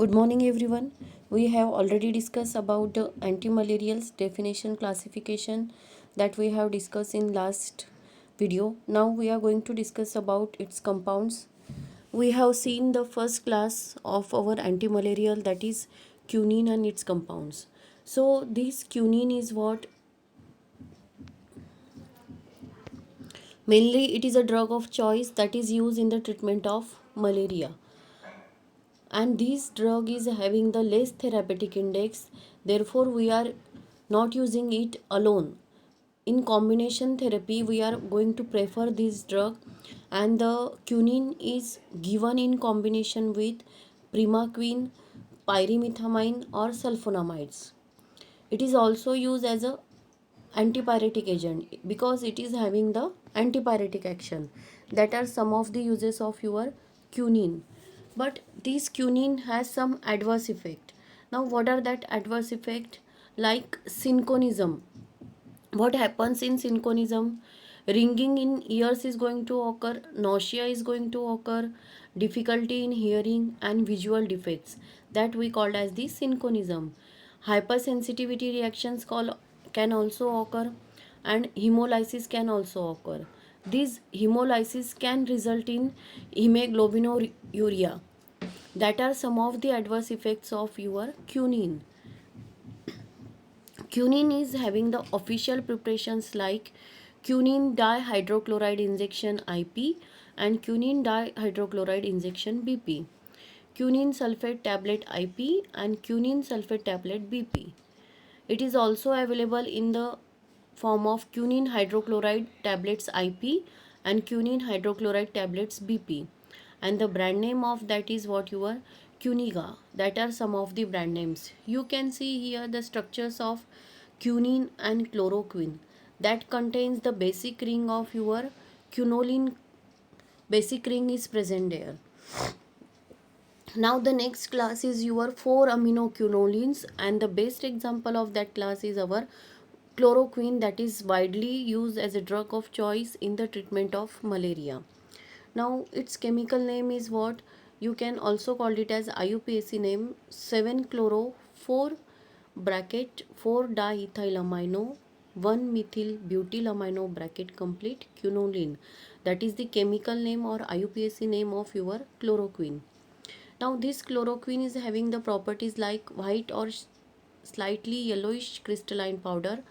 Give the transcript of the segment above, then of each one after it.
Good morning everyone. We have already discussed about the antimalarials definition classification that we have discussed in last video. Now we are going to discuss about its compounds. We have seen the first class of our antimalarial, that is quinine and its compounds. So this quinine is what mainly it is a drug of choice that is used in the treatment of malaria, and this drug is having the less therapeutic index, therefore we are not using it alone. In combination therapy we are going to prefer this drug, and the quinine is given in combination with primaquine, pyrimethamine or sulfonamides. It is also used as a antipyretic agent because it is having the antipyretic action. That are some of the uses of your quinine. But this quinine has some adverse effect. Now what are that adverse effect? Like synchronism. What happens in synchronism? Ringing in ears is going to occur, nausea is going to occur, difficulty in hearing and visual defects, that we called as the synchronism. Hypersensitivity reactions can also occur, and hemolysis can also occur. This hemolysis can result in hemoglobinuria. That are some of the adverse effects of your quinine. Quinine is having the official preparations like quinine dihydrochloride injection IP and quinine dihydrochloride injection BP, quinine sulfate tablet IP and quinine sulfate tablet BP. It is also available in the form of quinine hydrochloride tablets IP and quinine hydrochloride tablets BP. And the brand name of that is what your Quniga. That are some of the brand names. You can see here the structures of quinine and chloroquine that contains the basic ring of your quinoline. Basic ring is present there. Now the next class is your 4-aminoquinolines, and the best example of that class is our chloroquine, that is widely used as a drug of choice in the treatment of malaria. Now its chemical name is what? You can also call it as IUPAC name 7-chloro 4 bracket 4 diethylamino 1 methyl butylamino bracket complete quinoline. That is the chemical name or IUPAC name of your chloroquine. Now this chloroquine is having the properties like white or slightly yellowish crystalline powder,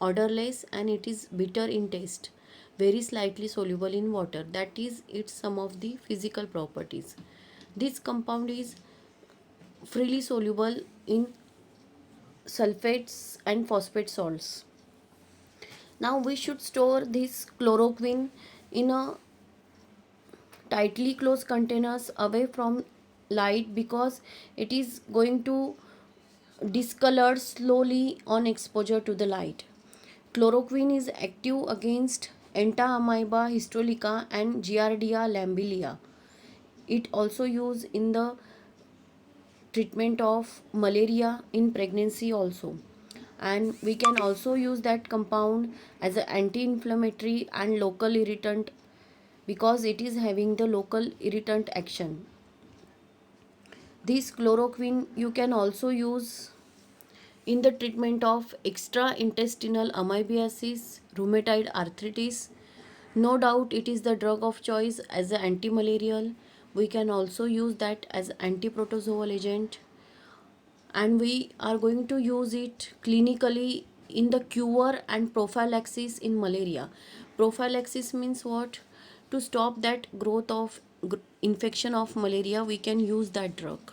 odorless, and it is bitter in taste, very slightly soluble in water. That is its some of the physical properties. This compound is freely soluble in sulfates and phosphate salts. Now we should store this chloroquine in a tightly closed containers away from light because it is going to discolor slowly on exposure to the light. Chloroquine is active against Entamoeba histolytica and Giardia lamblia. It also used in the treatment of malaria in pregnancy also. And we can also use that compound as an anti-inflammatory and local irritant because it is having the local irritant action. This chloroquine you can also use in the treatment of extraintestinal amoebiasis, rheumatoid arthritis. No doubt it is the drug of choice as an antimalarial. We can also use that as antiprotozoal agent, and we are going to use it clinically in the cure and prophylaxis in malaria. Prophylaxis means what? To stop that growth of infection of malaria, we can use that drug.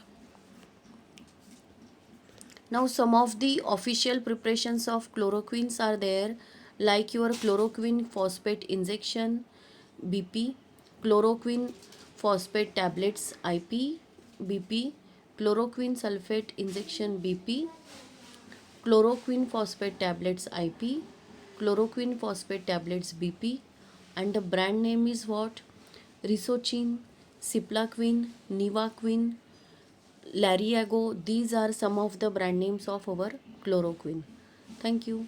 Now some of the official preparations of chloroquines are there, like your chloroquine phosphate injection BP, chloroquine phosphate tablets IP BP, chloroquine sulfate injection BP, chloroquine phosphate tablets IP, chloroquine phosphate tablets BP, and the brand name is what? Risochin, Ciplaquine, Nivaquine, Lariago. These are some of the brand names of our chloroquine. Thank you.